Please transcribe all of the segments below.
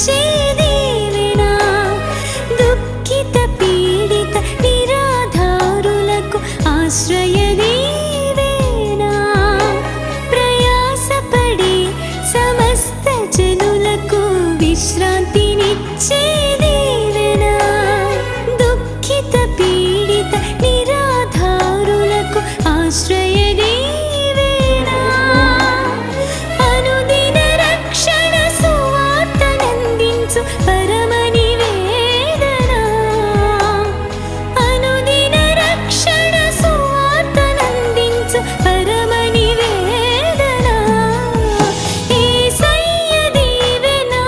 దీవెనా, దుఃఖిత పీడిత నిరాధారులకు ఆశ్రయ దీవెనా, ప్రయాసపడే సమస్త జనులకు విశ్రాంతినిచ్చే దీవెనా, దుఃఖిత పీడిత నిరాధారులకు ఆశ్రయ దీవెనా, అనుదిన రక్షణ సువార్తనందించు పరమ నివేదనా, అనుదిన రక్షణ సువార్తనందించు పరమ నివేదనా, యేసయ్య దీవెనా,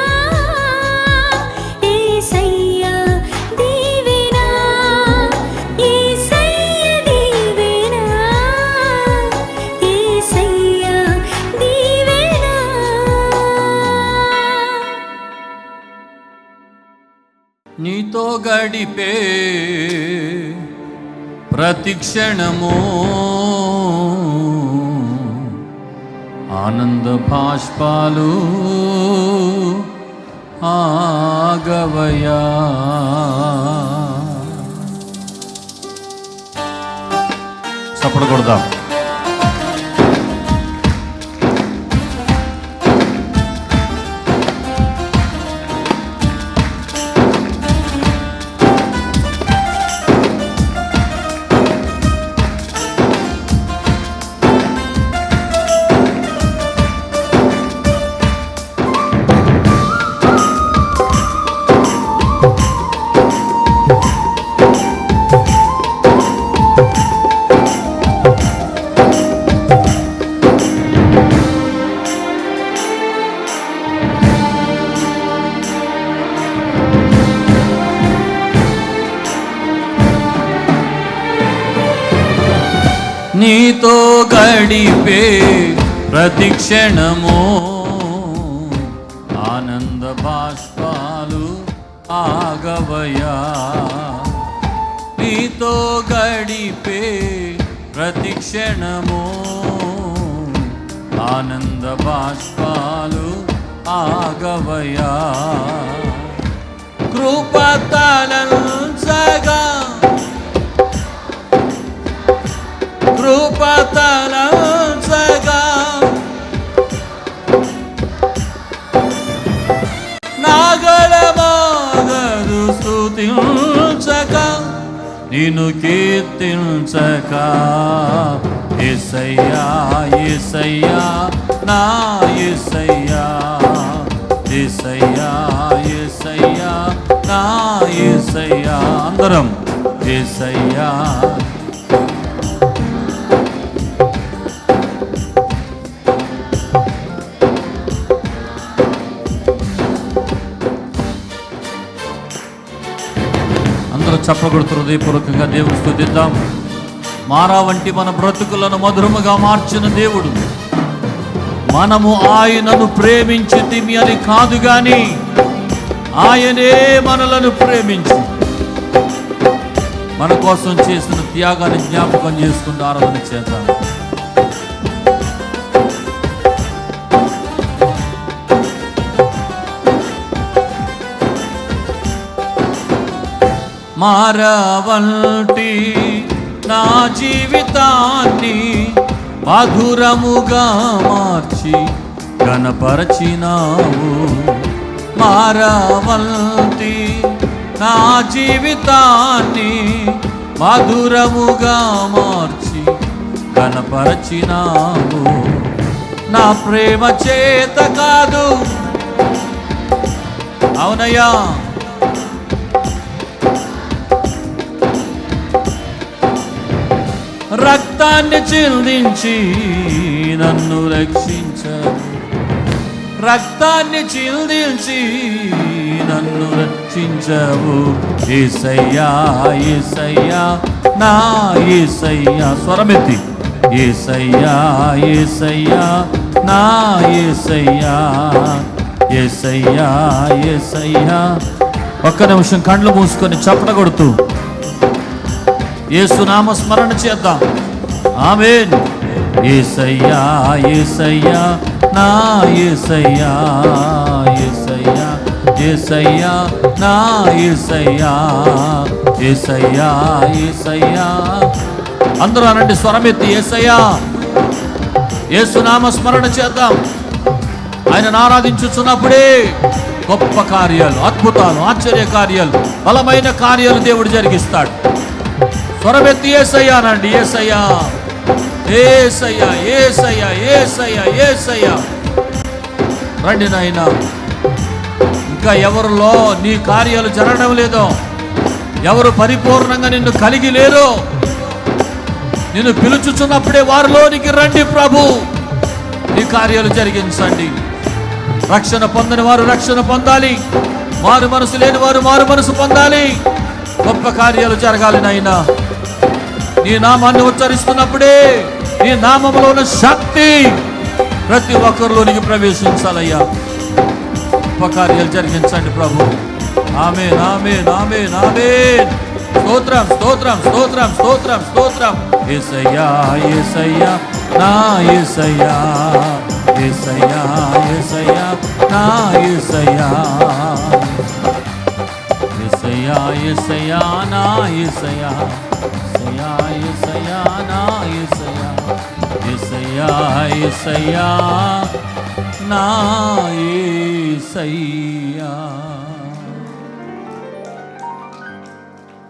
యేసయ్య దీవెనా, యేసయ్య దీవెనా, యేసయ్య దీవెనా. నీతో గడిపే ప్రతి క్షణము ఆనంద బాష్పాలు ఆగవయా. చప్పట్లు కొడదాం. నీతో గడిపే ప్రతి క్షణము ఆనంద బాష్పాలు ఆగవయా. నీతో గడిపే ప్రతి క్షణము ఆనంద బాష్పాలు ఆగవయా. కృపతలంచగా కృపతలంచగా నాగళమాగదు స్తుతించక నిన్ను కీర్తించక. యేసయ్యా యేసయ్యా నా యేసయ్యా, యేసయ్యా యేసయ్యా నా యేసయ్యా. అందరం యేసయ్యా. అందరూ చప్పగొడుతూ హృదయపూర్వకంగా దేవుని స్తుతిద్దాం. మారా వంటి మన బ్రతుకులను మధురముగా మార్చిన దేవుడు. మనము ఆయనను ప్రేమించితిమి అని కాదు గాని ఆయనే మనలను ప్రేమించి మన కోసం చేసిన త్యాగాన్ని జ్ఞాపకం చేసుకుంటూ ఆరాధన చేద్దాం. మారవంటి నా జీవితాన్ని మధురముగా మార్చి ఘనపరచినావు. మారవంటి నా జీవితాన్ని మధురముగా మార్చి ఘనపరచినావు. నా ప్రేమ చేత కాదు, అవునయ్యా, రక్తాన్ని చిందించి నన్ను రక్షించావు. రక్తాన్ని చిందించి నన్ను రక్షించావు. యేసయ్యా యేసయ్యా నా యేసయ్యా. స్వరమెత్తి యేసయ్యా యేసయ్యా నా యేసయ్యా, యేసయ్యా యేసయ్యా. ఒక్క నిమిషం కళ్ళు మూసుకొని చప్పట కొడుతూ యేసు నామ స్మరణ చేద్దాం. ఆమేన్. యేసయ్యా యేసయ్యా నా యేసయ్యా, యేసయ్యా యేసయ్యా నా యేసయ్యా, యేసయ్యా యేసయ్యా. అందరూ అనండి స్వరమెత్తి, యేసయ్యా. యేసునామ స్మరణ చేద్దాం. ఆయనను ఆరాధించుచున్నప్పుడే గొప్ప కార్యాలు, అద్భుతాలు, ఆశ్చర్య కార్యాలు, బలమైన కార్యాలు దేవుడు జరిగిస్తాడు. స్వరమెత్తి యేసయ్యా అనండి. యేసయ్యా యేసయ్యా యేసయ్యా యేసయ్యా యేసయ్యా. రండి నాయనా, ఇంకా ఎవరిలో నీ కార్యాలు జరగడం లేదో, ఎవరు పరిపూర్ణంగా నిన్ను కలిగి లేరో, నిన్ను పిలుచుచున్నప్పుడే వారిలోనికి రండి. ప్రభు నీ కార్యాలు జరిగించండి. రక్షణ పొందని వారు రక్షణ పొందాలి, మారు మనసు లేని వారు మారు మనసు పొందాలి. గొప్ప కార్యాలు జరగాలి నాయనా. నీ నామాన్ని ఉచ్చరిస్తున్నప్పుడే నీ నామములో ఉన్న శక్తి ప్రతి ఒక్కరిలోనికి ప్రవేశించాలయ్యా. గొప్ప కార్యాలు జరిగించండి ప్రభు. ఆమేన్ ఆమేన్ ఆమేన్ ఆమేన్. స్తోత్రం స్తోత్రం స్తోత్రం స్తోత్రం స్తోత్రం. యేసయ్యా యేసయ్యా నా యేసయ్యా, యేసయ్యా యేసయ్యా నా యేసయ్యా, యేసయ్యా యేసయ్యా నా యేసయ్యా, యేసయ్యా యేసయ్యా నా యేసయ్యా, యేసయ్యా యేసయ్యా నా యేసయ్యా.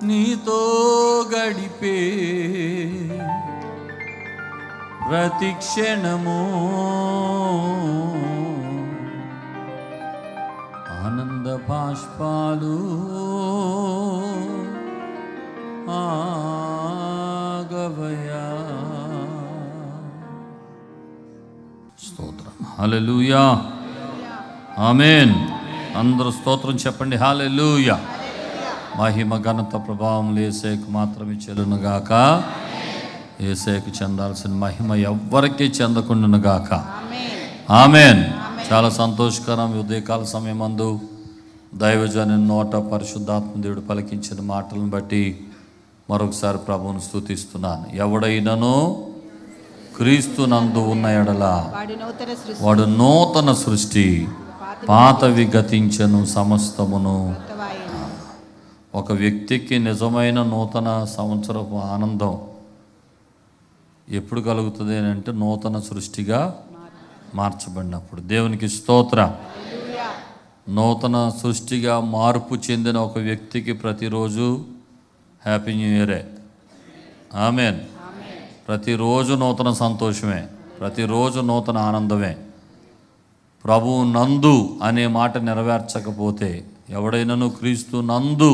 నీతో గడిపే ప్రతి క్షణము ఆనంద బాష్పాలు ఆగవయా. స్తోత్రం. హల్లెలూయా ఆమేన్. అందరూ స్తోత్రం చెప్పండి. హల్లెలూయా. మహిమ ఘనత ప్రభావం యేసేకు మాత్రమే చెల్లునుగాక. యేసేకు చెందాల్సిన మహిమ ఎవ్వరికీ చెందకుండునుగాక. ఆమేన్. చాలా సంతోషకరం. ఉదయకాల సమయమందు దైవజను నోట పరిశుద్ధాత్మ దేవుడు పలికించిన మాటలను బట్టి మరొకసారి ప్రభువును స్తుతిస్తున్నాను. ఎవడైనను క్రీస్తు నందు ఉన్న ఎడల వాడు నూతన సృష్టి, పాతవి గతించను సమస్తమును. ఒక వ్యక్తికి నిజమైన నూతన సంవత్సరపు ఆనందం ఎప్పుడు కలుగుతుంది అని అంటే నూతన సృష్టిగా మార్చబడినప్పుడు. దేవునికి స్తోత్రం. నూతన సృష్టిగా మార్పు చెందిన ఒక వ్యక్తికి ప్రతిరోజు హ్యాపీ న్యూ ఇయరే. ఆమేన్. ప్రతిరోజు నూతన సంతోషమే, ప్రతిరోజు నూతన ఆనందమే. ప్రభువు నందు అనే మాట నెరవేర్చకపోతే, ఎవడైనాను క్రీస్తు నందు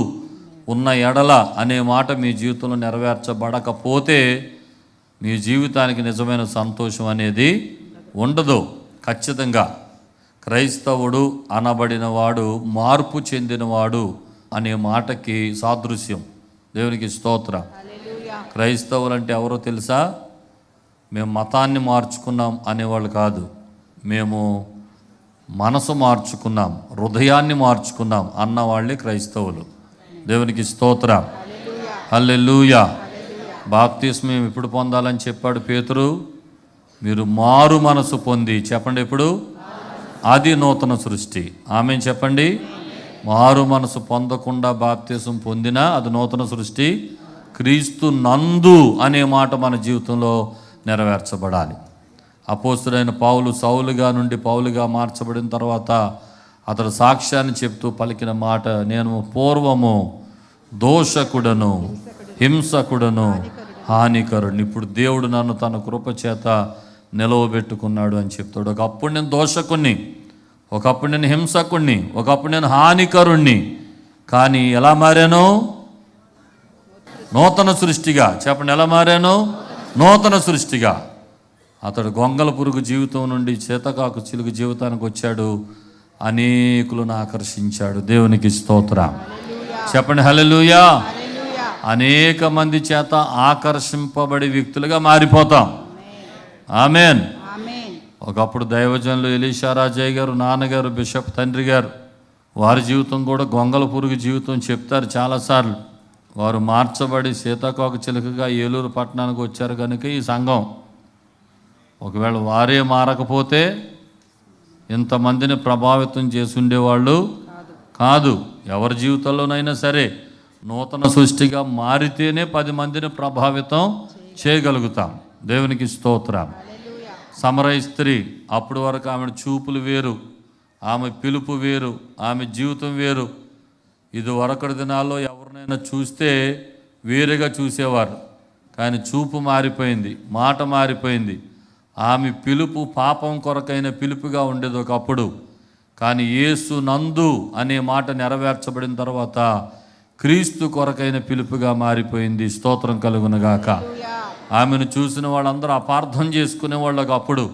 ఉన్న ఎడల అనే మాట మీ జీవితంలో నెరవేర్చబడకపోతే మీ జీవితానికి నిజమైన సంతోషం అనేది ఉండదు. ఖచ్చితంగా క్రైస్తవుడు అనబడినవాడు మార్పు చెందినవాడు అనే మాటకి సాదృశ్యం. దేవునికి స్తోత్రం. క్రైస్తవులు అంటే ఎవరో తెలుసా? మేము మతాన్ని మార్చుకున్నాం అనేవాళ్ళు కాదు, మేము మనసు మార్చుకున్నాం, హృదయాన్ని మార్చుకున్నాం అన్నవాళ్ళే క్రైస్తవులు. దేవునికి స్తోత్రం. హల్లెలూయా. బాప్తిస్మం ఎప్పుడు పొందాలని చెప్పాడు పేతురు? మీరు మారు మనసు పొంది, చెప్పండి ఎప్పుడు? అది నూతన సృష్టి. ఆమేన్ చెప్పండి. మారు మనసు పొందకుండా బాప్తిస్మం పొందినా అది నూతన సృష్టి. క్రీస్తు నందు అనే మాట మన జీవితంలో నెరవేర్చబడాలి. అపోస్తుడైన పౌలు సౌలుగా నుండి పౌలుగా మార్చబడిన తర్వాత అతడు సాక్ష్యాన్ని చెప్తూ పలికిన మాట, నేను పూర్వము దోషకుడను, హింసకుడను, హానికరుడు, ఇప్పుడు దేవుడు నన్ను తన కృప చేత నిలవబెట్టుకున్నాడు అని చెప్తాడు. ఒకప్పుడు నేను దోషకుణ్ణి, ఒకప్పుడు నేను హింసకుణ్ణి, ఒకప్పుడు నేను హానికరుణ్ణి, కానీ ఎలా మారాను? నూతన సృష్టిగా. చెప్పండి, ఎలా మారాను? నూతన సృష్టిగా. అతడు గొంగల పురుగు జీవితం నుండి చేతకాకు చిలుగు జీవితానికి వచ్చాడు, అనేకులను ఆకర్షించాడు. దేవునికి స్తోత్రం. చెప్పండి హల్లెలూయా. అనేక మంది చేత ఆకర్షింపబడి వ్యక్తులుగా మారిపోతాం. ఆమేన్. ఒకప్పుడు దైవజనులు ఎలీషా రాజయ్య గారు, నాన్నగారు, బిషప్ తండ్రి గారు, వారి జీవితం కూడా గొంగల పురుగు జీవితం చెప్తారు చాలాసార్లు. వారు మార్చబడి సీతాకోక చిలుకగా ఏలూరు పట్టణానికి వచ్చారు కనుక ఈ సంఘం. ఒకవేళ వారే మారకపోతే ఇంతమందిని ప్రభావితం చేసి ఉండేవాళ్ళు కాదు. ఎవరి జీవితంలోనైనా సరే నూతన సృష్టిగా మారితేనే 10 మందిని ప్రభావితం చేయగలుగుతాం. దేవునికి స్తోత్రం. సమరయ స్త్రీ, అప్పటి వరకు ఆమె చూపులు వేరు, ఆమె పిలుపు వేరు, ఆమె జీవితం వేరు. ఇది వరకటి దినాల్లో ఎవరినైనా చూస్తే వేరుగా చూసేవారు, కానీ చూపు మారిపోయింది, మాట మారిపోయింది. ఆమె పిలుపు పాపం కొరకైన పిలుపుగా ఉండేది ఒకప్పుడు, కానీ యేసు నందు అనే మాట నెరవేర్చబడిన తర్వాత క్రీస్తు కొరకైన పిలుపుగా మారిపోయింది. స్తోత్రం కలుగునుగాక. ఆమెను చూసిన వాళ్ళందరూ అపార్థం చేసుకునే వాళ్ళకు అప్పుడు,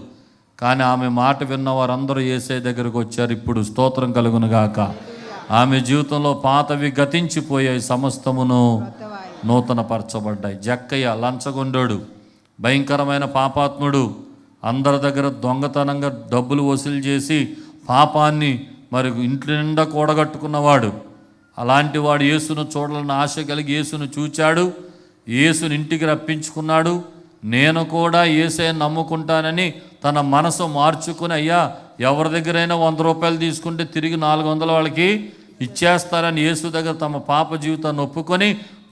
కానీ ఆమె మాట విన్న వారందరూ యేసయ్య దగ్గరకు వచ్చారు ఇప్పుడు. స్తోత్రం కలుగునుగాక. ఆమె జీవితంలో పాతవి గతించిపోయాయి, సమస్తమును నూతన పరచబడ్డాయి. జక్కయ్య లంచగొండోడు, భయంకరమైన పాపాత్ముడు, అందరి దగ్గర దొంగతనంగా డబ్బులు వసూలు చేసి పాపాన్ని మరి ఇంటి నిండా కూడగట్టుకున్నవాడు. అలాంటి వాడు యేసును చూడాలని ఆశ కలిగి యేసును చూచాడు, యేసుని ఇంటికి రప్పించుకున్నాడు. నేను కూడా యేసయ్యను నమ్ముకుంటానని తన మనసు మార్చుకుని, అయ్యా ఎవరి దగ్గరైనా 100 రూపాయలు తీసుకుంటే తిరిగి 400 వాళ్ళకి ఇచ్చేస్తారని యేసు దగ్గర తమ పాప జీవితాన్ని ఒప్పుకొని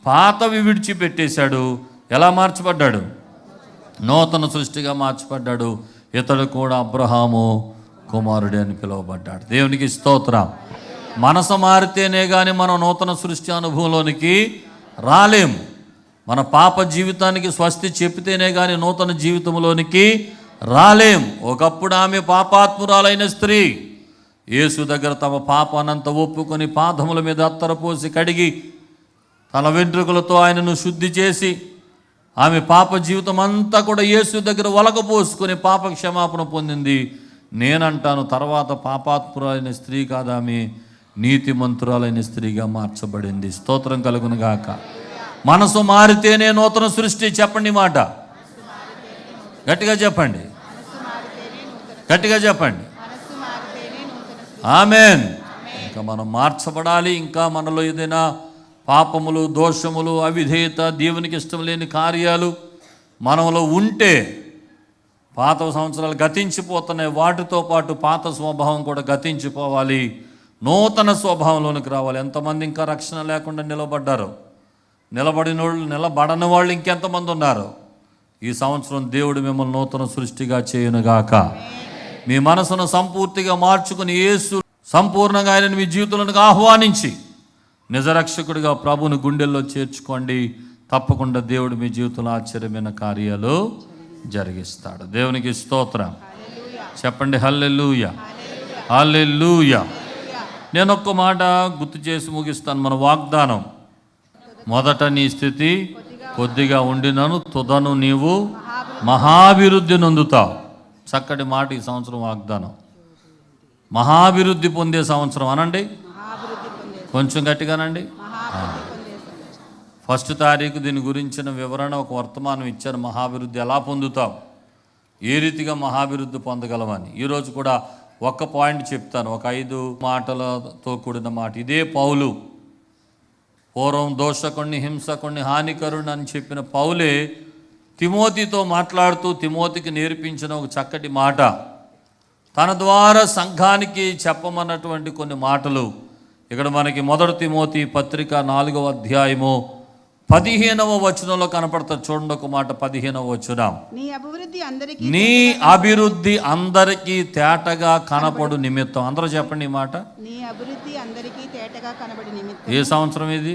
పాతవి విడిచిపెట్టేశాడు. ఎలా మార్చబడ్డాడు? నూతన సృష్టిగా మార్చబడ్డాడు. ఇతడు కూడా అబ్రహాము కుమారుడే అని పిలువబడ్డాడు. దేవునికి స్తోత్రం. మనసు మారితేనే కానీ మనం నూతన సృష్టి అనుభవంలోనికి రాలేం. మన పాప జీవితానికి స్వస్తి చెప్పితేనే కానీ నూతన జీవితంలోనికి రాలేం. ఒకప్పుడు ఆమె పాపాత్మురాలైన స్త్రీ యేసు దగ్గర తమ పాపానంత ఒప్పుకొని పాదముల మీద అత్తరపోసి కడిగి తన వెంట్రుకలతో ఆయనను శుద్ధి చేసి ఆమె పాప జీవితం అంతా కూడా యేసు దగ్గర ఒలకపోసుకొని పాప క్షమాపణ పొందింది. నేనంటాను, తర్వాత పాపాత్మురాలైన స్త్రీ కాదు, ఆమె నీతిమంతురాలైన స్త్రీగా మార్చబడింది. స్తోత్రం కలుగునుగాక. మనసు మారితేనే నూతన సృష్టి. చెప్పండి మాట గట్టిగా చెప్పండి, గట్టిగా చెప్పండి. ఆమేన్. ఇంకా మనం మార్చబడాలి. ఇంకా మనలో ఏదైనా పాపములు, దోషములు, అవిధేయత, దేవునికి ఇష్టం లేని కార్యాలు మనలో ఉంటే పాత సంవత్సరాలు గతించిపోతున్నాయి, వాటితో పాటు పాత స్వభావం కూడా గతించిపోవాలి, నూతన స్వభావంలోనికి రావాలి. ఎంతమంది ఇంకా రక్షణ లేకుండా నిలబడ్డారు? నిలబడిన వాళ్ళు, నిలబడని వాళ్ళు ఇంకెంతమంది ఉన్నారు? ఈ సంవత్సరం దేవుడు మిమ్మల్ని నూతన సృష్టిగా చేయునుగాక. మీ మనసును సంపూర్తిగా మార్చుకుని యేసు సంపూర్ణంగా ఆయనను మీ జీవితంలోకి ఆహ్వానించి నిజరక్షకుడిగా ప్రభుని గుండెల్లో చేర్చుకోండి. తప్పకుండా దేవుడు మీ జీవితంలో ఆశ్చర్యమైన కార్యాలు జరిగిస్తాడు. దేవునికి స్తోత్రం. చెప్పండి హల్లెలూయా, హల్లెలూయా. నేను ఒక్క మాట గుర్తు చేసి ముగిస్తాను. మన వాగ్దానం, మొదట నీ స్థితి కొద్దిగా ఉండినను తుదను నీవు మహాభివృద్ధి నొందుతావు. చక్కటి మాట ఈ సంవత్సరం వాగ్దానం. మహాభివృద్ధి పొందే సంవత్సరం అనండి, కొంచెం గట్టిగానండి. 1 తారీఖు దీని గురించిన వివరణ, ఒక వర్తమానం ఇచ్చారు. మహాభివృద్ధి ఎలా పొందుతాం, ఏ రీతిగా మహాభివృద్ధి పొందగలమని. ఈరోజు కూడా ఒక్క పాయింట్ చెప్తాను, ఒక 5 మాటలతో కూడిన మాట. ఇదే పౌలు పూర్వం దోషకుణ్ణి, హింసకుణ్ణి, హానికరుణ్ణి అని చెప్పిన పౌలే తిమోతితో మాట్లాడుతూ తిమోతికి నేర్పించిన ఒక చక్కటి మాట, తన ద్వారా సంఘానికి చెప్పమన్నటువంటి కొన్ని మాటలు ఇక్కడ మనకి 1 తిమోతి పత్రిక 4వ అధ్యాయము 15వ వచనంలో కనపడతారు. చూడండి ఒక మాట, 15వ వచనం. నీ అభివృద్ధి అందరికీ తేటగా కనపడు నిమిత్తం. అందరూ చెప్పండి ఈ మాట. నీ అభివృద్ధి అందరికీ తేటగా కనబడి నిమిత్తం. ఏ సంవత్సరం ఇది?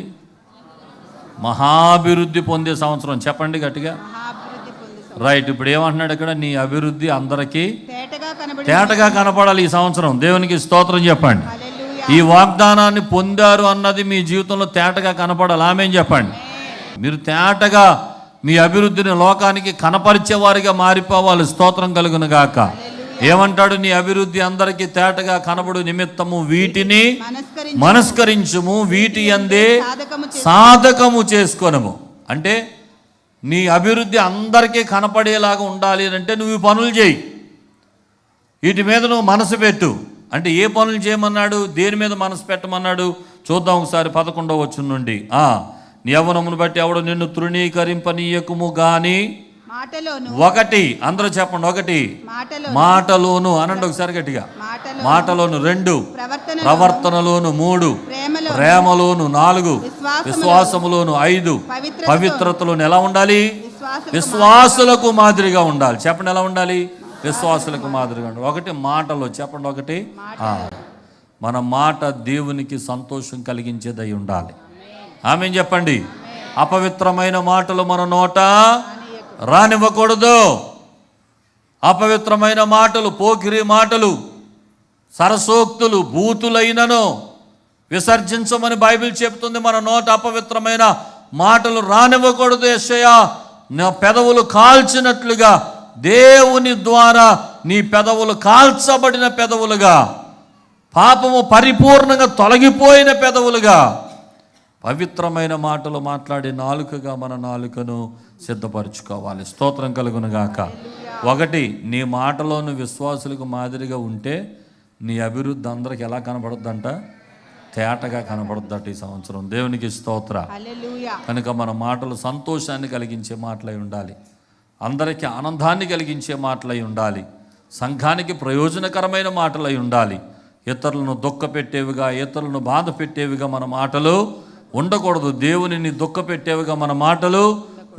మహాభివృద్ధి పొందే సంవత్సరం. చెప్పండి గట్టిగా. మహాభివృద్ధి పొందే రైట్. ఇప్పుడు ఏమంటున్నాడు ఇక్కడ? నీ అభివృద్ధి అందరికీ తేటగా తేటగా కనపడాలి ఈ సంవత్సరం. దేవునికి స్తోత్రం చెప్పండి. హల్లెలూయా. ఈ వాగ్దానాన్ని పొందారు అన్నది మీ జీవితంలో తేటగా కనపడాలి. ఆమేన్ చెప్పండి. మీరు తేటగా మీ అభివృద్ధిని లోకానికి కనపరిచేవారిగా మారిపోవాలి. స్తోత్రం కలుగును గాక. ఏమంటాడు? నీ అభివృద్ధి అందరికీ తేటగా కనబడు నిమిత్తము వీటిని మనస్కరించుము, వీటి యందే సాధకము చేసుకొనము. అంటే నీ అభివృద్ధి అందరికీ కనపడేలాగా ఉండాలి అంటే నువ్వు ఈ పనులు చేయి, వీటి మీద నువ్వు మనసు పెట్టు. అంటే ఏ పనులు చేయమన్నాడు, దేని మీద మనసు పెట్టమన్నాడు చూద్దాం ఒకసారి. 11వ వచనం నుండి. నీ యవ్వనమును బట్టి ఎవడు నిన్ను తృణీకరింపనీయకుము గాని మాటలోను ఒకటి, అందరూ చెప్పండి, ఒకటి మాటలో మాటలోను అనండి ఒకసారి గట్టిగా. మాటలో మాటలోను 2, ప్రవర్తన ప్రవర్తనలోను 3, ప్రేమలో ప్రేమలోను 4, విశ్వాసములోను 5, పవిత్రతలో పవిత్రతలోను ఎలా ఉండాలి? విశ్వాస విశ్వాసులకు మాదిరిగా ఉండాలి. చెప్పండి, ఎలా ఉండాలి? విశ్వాసులకు మాదిరిగా ఉండాలి. ఒకటి మాటలో, చెప్పండి ఒకటి. మన మాట దేవునికి సంతోషం కలిగించేదై ఉండాలి. ఆమేన్ చెప్పండి. అపవిత్రమైన మాటలు మన నోట రానివ్వకూడదు. అపవిత్రమైన మాటలు, పోకిరి మాటలు, సరసోక్తులు, బూతులైనను విసర్జించమని బైబిల్ చెప్తుంది. మన నోట అపవిత్రమైన మాటలు రానివ్వకూడదు. యెషయా నా పెదవులు కాల్చినట్లుగా, దేవుని ద్వారా నీ పెదవులు కాల్చబడిన పెదవులుగా, పాపము పరిపూర్ణంగా తొలగిపోయిన పెదవులుగా, పవిత్రమైన మాటలు మాట్లాడే నాలుకగా మన నాలుకను సిద్ధపరచుకోవాలి. స్తోత్రం కలుగును గాక. ఒకటి, నీ మాటలోని విశ్వాసులకు మాదిరిగా ఉంటే నీ అభివృద్ధి అందరికి ఎలా కనబడుద్దంట? తేటగా కనబడుద్దట ఈ సంవత్సరం. దేవునికి స్తోత్ర. హల్లెలూయా. కనుక మన మాటలు సంతోషాన్ని కలిగించే మాటలై ఉండాలి, అందరికీ ఆనందాన్ని కలిగించే మాటలై ఉండాలి, సంఘానికి ప్రయోజనకరమైన మాటలై ఉండాలి. ఇతరులను దుఃఖపెట్టేవిగా, ఇతరులను బాధ పెట్టేవిగా మన మాటలు ఉండకూడదు. దేవునిని దుఃఖపెట్టేవిగా మన మాటలు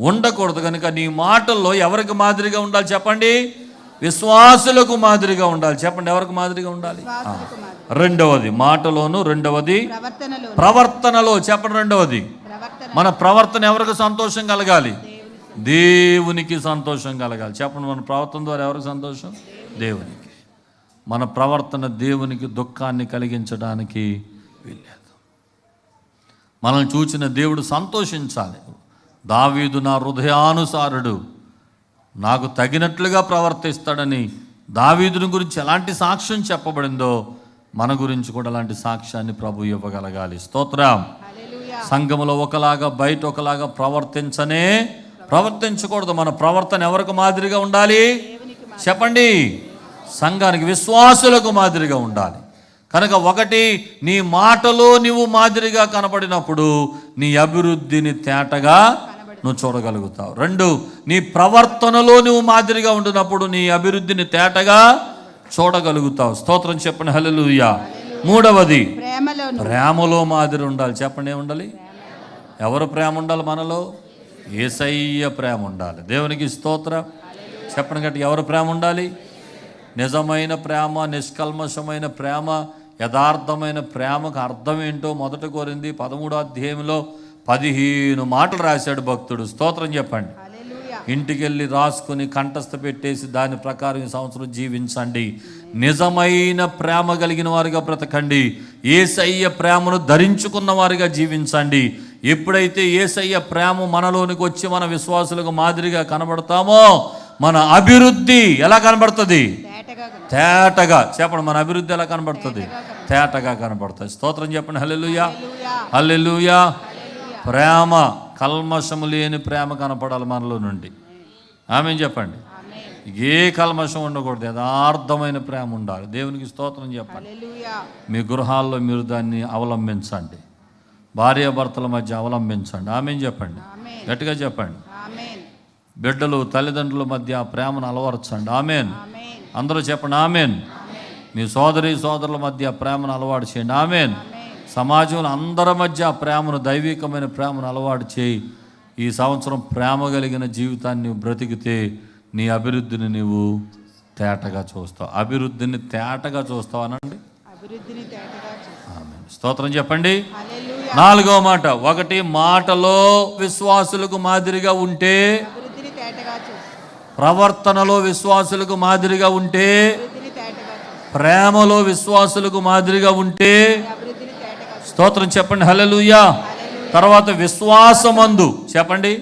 ఉండకూడదు. కనుక నీ మాటల్లో ఎవరికి మాదిరిగా ఉండాలి చెప్పండి? విశ్వాసులకు మాదిరిగా ఉండాలి. చెప్పండి, ఎవరికి మాదిరిగా ఉండాలి? రెండవది మాటలోను, రెండవది ప్రవర్తనలో ప్రవర్తనలో. చెప్పండి, రెండవది ప్రవర్తన మన ప్రవర్తన ఎవరికి సంతోషం కలగాలి? దేవునికి సంతోషం కలగాలి. చెప్పండి, మన ప్రవర్తన ద్వారా ఎవరికి సంతోషం? దేవునికి. మన ప్రవర్తన దేవునికి దుఃఖాన్ని కలిగించడానికి వీల్లేదు. మనల్ని చూచిన దేవుడు సంతోషించాలి. దావీదు నా హృదయానుసారుడు, నాకు తగినట్లుగా ప్రవర్తిస్తాడని దావీదుని గురించి ఎలాంటి సాక్ష్యం చెప్పబడిందో మన గురించి కూడా అలాంటి సాక్ష్యాన్ని ప్రభు ఇవ్వగలగాలి. స్తోత్రం. హల్లెలూయా. సంఘములో ఒకలాగా బయట ఒకలాగా ప్రవర్తించకూడదు. మన ప్రవర్తన ఎవరికి మాదిరిగా ఉండాలి చెప్పండి? సంఘానికి, విశ్వాసులకు మాదిరిగా ఉండాలి. కనుక ఒకటి, నీ మాటలో నీవు మాదిరిగా కనపడినప్పుడు నీ అభివృద్ధిని తేటగా నువ్వు చూడగలుగుతావు. 2, నీ ప్రవర్తనలో నువ్వు మాదిరిగా ఉండినప్పుడు నీ అభివృద్ధిని తేటగా చూడగలుగుతావు. స్తోత్రం చెప్పండి, హల్లెలూయా. 3వది ప్రేమలో మాదిరి ఉండాలి. చెప్పండి, ఏముండాలి? ఎవరు ప్రేమ ఉండాలి మనలో? యేసయ్య ప్రేమ ఉండాలి. దేవునికి స్తోత్రం. చెప్పండి గట్టి, ఎవరు ప్రేమ ఉండాలి? నిజమైన ప్రేమ, నిష్కల్మషమైన ప్రేమ, యథార్థమైన ప్రేమకు అర్థం ఏంటో 1 కొరింథీ 13వ అధ్యాయంలో 15 మాటలు రాశాడు భక్తుడు. స్తోత్రం చెప్పండి. ఇంటికి వెళ్ళి రాసుకుని కంఠస్థ పెట్టేసి దాని ప్రకారం ఈ సంవత్సరం జీవించండి. నిజమైన ప్రేమ కలిగిన వారిగా బ్రతకండి. యేసయ్య ప్రేమను ధరించుకున్న వారిగా జీవించండి. ఎప్పుడైతే యేసయ్య ప్రేమ మనలోనికి వచ్చి మన విశ్వాసులకు మాదిరిగా కనబడతామో మన అభివృద్ధి ఎలా కనబడుతుంది? తేటగా. చెప్పండి, మన అభివృద్ధి ఎలా కనబడుతుంది? తేటగా కనబడుతుంది. స్తోత్రం చెప్పండి, హల్లెలూయా, హల్లెలూయా. ప్రేమ, కల్మషము లేని ప్రేమ కనపడాలి మనలో నుండి. ఆమేన్ చెప్పండి. ఏ కల్మషం ఉండకూడదు, యథార్థమైన ప్రేమ ఉండాలి. దేవునికి స్తోత్రం చెప్పండి. మీ గృహాల్లో మీరు దాన్ని అవలంబించండి. భార్యాభర్తల మధ్య అవలంబించండి. ఆమేన్ చెప్పండి, గట్టిగా చెప్పండి. బిడ్డలు తల్లిదండ్రుల మధ్య ఆ ప్రేమను అలవరచండి. ఆమేన్. అందరూ చెప్పండి ఆమేన్. మీ సోదరి సోదరుల మధ్య ప్రేమను అలవాటు చేయండి. ఆమేన్. సమాజంలో అందరి మధ్య ప్రేమను, దైవికమైన ప్రేమను అలవాటు చేయి. ఈ సంవత్సరం ప్రేమ కలిగిన జీవితాన్ని బ్రతికితే నీ అభివృద్ధిని నీవు తేటగా చూస్తావు. అభివృద్ధిని తేటగా చూస్తావు అనండి. ఆమేన్. స్తోత్రం చెప్పండి. 4వ మాట, 1 మాటలో విశ్వాసులకు మాదిరిగా ఉంటే, ప్రవర్తనలో విశ్వాసులకు మాదిరిగా ఉంటే, ప్రేమలో విశ్వాసులకు మాదిరిగా ఉంటే, స్తోత్రం చెప్పండి, హల్లెలూయా. తర్వాత విశ్వాసమందు, చెప్పండి,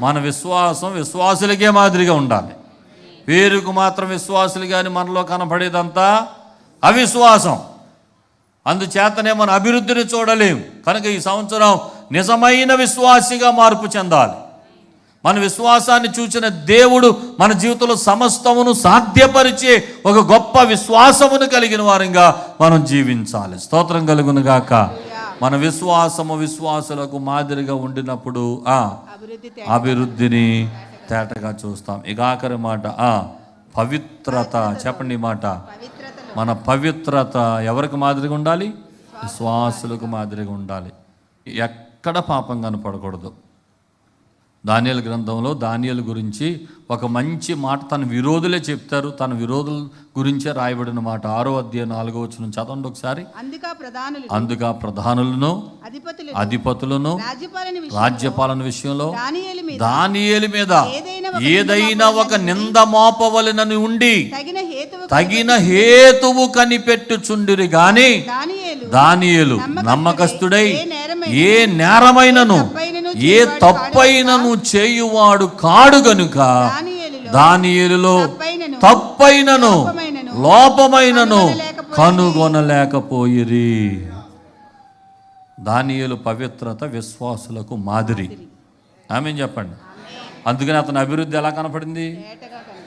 మన విశ్వాసం విశ్వాసులకే మాదిరిగా ఉండాలి. పేరుకు మాత్రం విశ్వాసులు కానీ మనలో కనపడేదంతా అవిశ్వాసం. అందుచేతనే మన అభివృద్ధిని చూడలేం. కనుక ఈ సంవత్సరం నిజమైన విశ్వాసిగా మార్పు చెందాలి. మన విశ్వాసాన్ని చూసిన దేవుడు మన జీవితంలో సమస్తమును సాధ్యపరిచే ఒక గొప్ప విశ్వాసమును కలిగిన వారంగా మనం జీవించాలి. స్తోత్రం కలుగును గాక. మన విశ్వాసము విశ్వాసులకు మాదిరిగా ఉండినప్పుడు అభివృద్ధిని తేటగా చూస్తాం. ఇక ఆఖరి మాట పవిత్రత. చెప్పండి ఈ మాట. పవిత్రతలో మన పవిత్రత ఎవరికి మాదిరిగా ఉండాలి? విశ్వాసులకు మాదిరిగా ఉండాలి. ఎక్కడ పాపం కనపడకూడదు. దానియేలు గ్రంథంలో దానియేలు గురించి ఒక మంచి మాట తన విరోధులే చెప్తారు. తన విరోధుల గురించే రాయబడిన మాట 6వ అధ్యాయం 4వ వచనం చదవండి ఒకసారి. అందుక ప్రధానులను అధిపతులను రాజ్యపాలన విషయంలో దానియేలు మీద ఏదైనా ఒక నింద మోపవలెనని ఉండి తగిన హేతువు కనిపెట్టుచుండిరి గాని దానియేలు నమ్మకస్తుడై ఏ నేరమైనను ఏ తప్పైనను చేయువాడు కాడు గనుక దానియేలులో తప్పైనను లోపమైనను కనుగొనలేకపోయిరి. దానియేలు పవిత్రత విశ్వాసులకు మాదిరి. ఆమేన్ చెప్పండి. అందుకని అతని అభివృద్ధి ఎలా కనపడింది?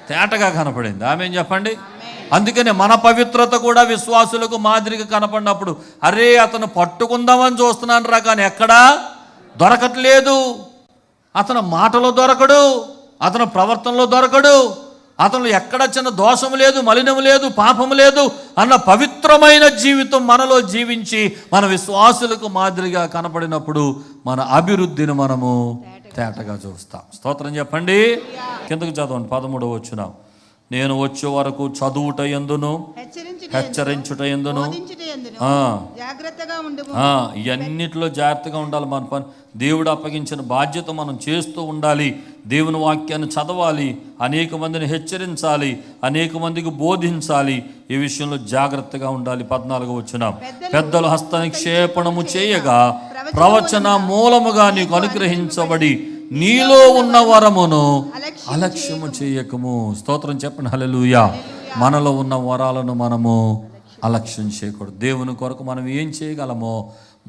తేటగా కనపడింది. ఆమేన్ చెప్పండి. అందుకనే మన పవిత్రత కూడా విశ్వాసులకు మాదిరిగా కనపడినప్పుడు అరే అతను పట్టుకుందామని చూస్తున్నాను రా, కానీ ఎక్కడా దొరకట్లేదు. అతను మాటలో దొరకడు, అతను ప్రవర్తనలో దొరకడు, అతను ఎక్కడ చిన్న దోషం లేదు, మలినం లేదు, పాపం లేదు అన్న పవిత్రమైన జీవితం మనలో జీవించి మన విశ్వాసులకు మాదిరిగా కనపడినప్పుడు మన అభివృద్ధిని మనము తేటగా చూస్తాం. స్తోత్రం చెప్పండి. కిందకు చదవండి 13వ వచనం. నేను వచ్చే వరకు చదువుట యందును హెచ్చరించుట యందును ఇవన్నిటిలో జాగ్రత్తగా ఉండాలి. మన పని దేవుడు అప్పగించిన బాధ్యత మనం చేస్తూ ఉండాలి. దేవుని వాక్యాన్ని చదవాలి, అనేక మందిని హెచ్చరించాలి, అనేక మందికి బోధించాలి. ఈ విషయంలో జాగ్రత్తగా ఉండాలి. 14వ వచనం. పెద్దలు హస్తనిక్షేపణము చేయగా ప్రవచన మూలముగా నీకు అనుగ్రహించబడి నీలో ఉన్న వరమును అలక్ష్యము చేయకము. స్తోత్రం చెప్పండి. హల్లెలూయా. మనలో ఉన్న వరాలను మనము అలక్ష్యం చేయకూడదు. దేవుని కొరకు మనం ఏం చేయగలమో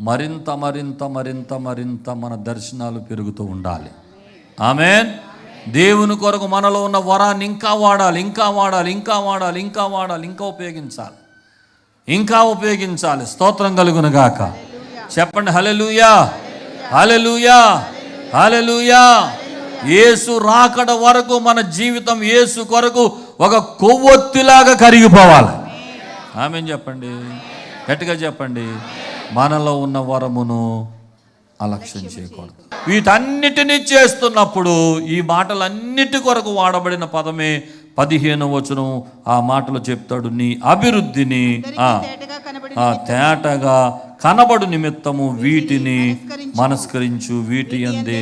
మరింత మరింత మరింత మరింత మన దర్శనాలు పెరుగుతూ ఉండాలి. ఆమేన్. దేవుని కొరకు మనలో ఉన్న వరాన్ని ఇంకా వాడాలి, ఇంకా వాడాలి, ఇంకా వాడాలి, ఇంకా వాడాలి, ఇంకా ఉపయోగించాలి, ఇంకా ఉపయోగించాలి. స్తోత్రం కలుగును గాక. చెప్పండి హల్లెలూయా, హల్లెలూయా, హల్లెలూయా. యేసు రాకడ వరకు మన జీవితం యేసు కొరకు ఒక కొవ్వొత్తిలాగా కరిగిపోవాలి. ఆమేన్ చెప్పండి. గట్టిగా చెప్పండి. మనలో ఉన్న వరమును అలక్ష్యం చేయకూడదు. వీటన్నిటినీ చేస్తున్నప్పుడు ఈ మాటలన్నిటి కొరకు వాడబడిన పదమే 15వ వచనం. ఆ మాటలు చెప్తాడు, నీ అభివృద్ధిని తేటగా కనబడు నిమిత్తము వీటిని మనస్కరించు, వీటి యందే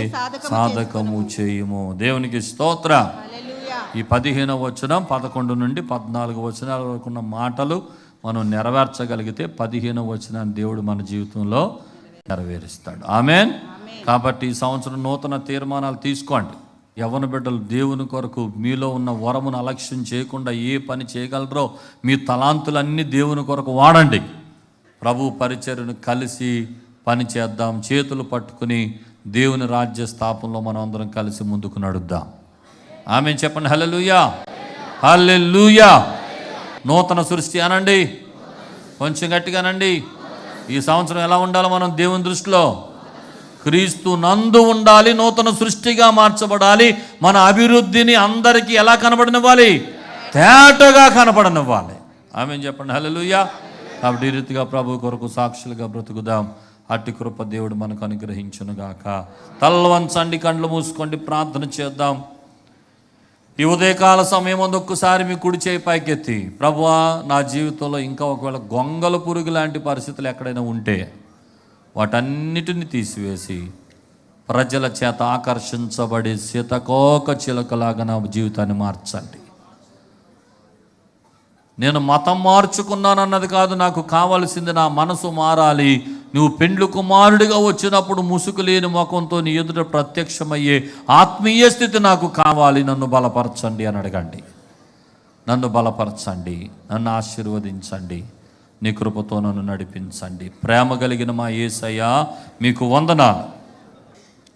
సాధకము చేయుము. దేవునికి స్తోత్రం. ఈ 15వ వచనం 11 నుండి 14 వచనాల వరకు ఉన్న మాటలు మనం నెరవేర్చగలిగితే 15వ వచనాన్ని దేవుడు మన జీవితంలో నెరవేరుస్తాడు. ఆమేన్. కాబట్టి ఈ సంవత్సరం నూతన తీర్మానాలు తీసుకోండి. యవ్వన బిడ్డలు దేవుని కొరకు మీలో ఉన్న వరమును అలక్ష్యం చేయకుండా ఏ పని చేయగలరో మీ తలాంతులన్నీ దేవుని కొరకు వాడండి. ప్రభు పరిచర్యను కలిసి పని చేద్దాం. చేతులు పట్టుకుని దేవుని రాజ్య స్థాపనలో మనం అందరం కలిసి ముందుకు నడుద్దాం. ఆమేన్ చెప్పండి. హల్లెలూయా, హల్లెలూయా. నూతన సృష్టి అనండి, కొంచెం గట్టిగానండి. ఈ సంవత్సరం ఎలా ఉండాలి మనం దేవుని దృష్టిలో? క్రీస్తు నందు ఉండాలి, నూతన సృష్టిగా మార్చబడాలి. మన అభివృద్ధిని అందరికీ ఎలా కనబడనివ్వాలి? తేటగా కనబడనివ్వాలి. ఆమేన్ చెప్పండి. హల్లెలూయా. కాబట్టి ఈ రీతిగా ప్రభు కొరకు సాక్షులుగా బ్రతుకుదాం. అట్టి కృప దేవుడు మనకు అనుగ్రహించునుగాక. తలలు వంచండి, కళ్ళు మూసుకోండి, ప్రార్థన చేద్దాం. ఈ ఉదయకాల సమయం ముందు ఒక్కసారి మీ కుడి చేయి పైకెత్తి, ప్రభువా నా జీవితంలో ఇంకా ఒకవేళ గొంగల పురుగు లాంటి పరిస్థితులు ఎక్కడైనా ఉంటే వాటన్నిటిని తీసివేసి ప్రజల చేత ఆకర్షించబడి సీతకోక చిలకలాగా నా జీవితాన్ని మార్చండి. నేను మతం మార్చుకున్నానన్నది కాదు, నాకు కావలసింది నా మనసు మారాలి. నువ్వు పెండ్లు కుమారుడిగా వచ్చినప్పుడు ముసుగు లేని ముఖంతో నీ ఎదుట ప్రత్యక్షమయ్యే ఆత్మీయ స్థితి నాకు కావాలి. నన్ను బలపరచండి అని అడగండి. నన్ను బలపరచండి, నన్ను ఆశీర్వదించండి, నీ కృపతో నన్ను నడిపించండి. ప్రేమ కలిగిన మా యేసయ్యా మీకు వందనాలు.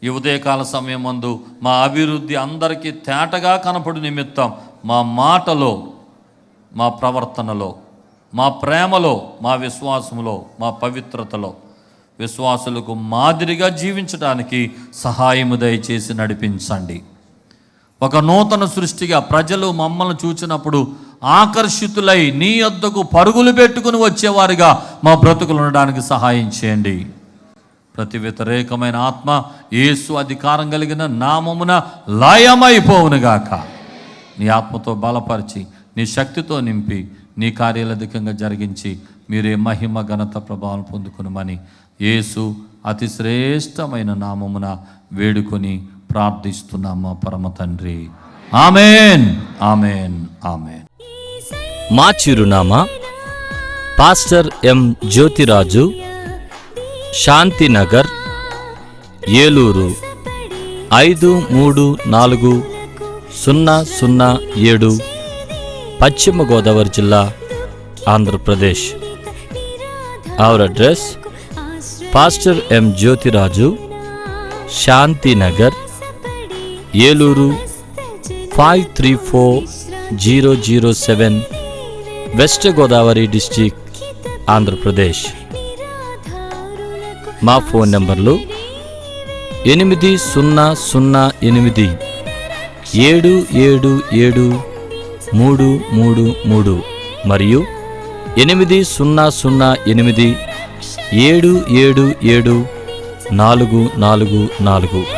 ఈ ఉదయకాల సమయం మందు మా అభివృద్ధి అందరికీ తేటగా కనపడు నిమిత్తం మా మాటలో, మా ప్రవర్తనలో, మా ప్రేమలో, మా విశ్వాసములో, మా పవిత్రతలో విశ్వాసులకు మాదిరిగా జీవించడానికి సహాయము దయచేసి నడిపించండి. ఒక నూతన సృష్టిగా ప్రజలు మమ్మల్ని చూచినప్పుడు ఆకర్షితులై నీ యొద్దకు పరుగులు పెట్టుకుని వచ్చేవారుగా మా బ్రతుకులు ఉండడానికి సహాయం చేయండి. ప్రతి వ్యతిరేకమైన ఆత్మ యేసు అధికారం కలిగిన నామమున లయమైపోవునుగాక. నీ ఆత్మతో బలపరిచి నీ శక్తితో నింపి నీ కార్యాలు అధికంగా జరిగించి మీరే మహిమ ఘనత ప్రభావం పొందుకునమని యేసు అతి శ్రేష్టమైన నామమున వేడుకొని ప్రార్థిస్తున్నాము పరమ తండ్రి. ఆమేన్, ఆమేన్, ఆమేన్. మా చిరునామా పాస్టర్ ఎం జ్యోతిరాజు, శాంతినగర్, ఏలూరు 534007, పశ్చిమ గోదావరి జిల్లా, Andhra Pradesh. Our address: pastor M Jyothiraju, Shantinagar, Eluru 534007, west Godavari district, Andhra Pradesh. మా ఫోన్ నంబర్లు 8007773333 మరియు 800877774444.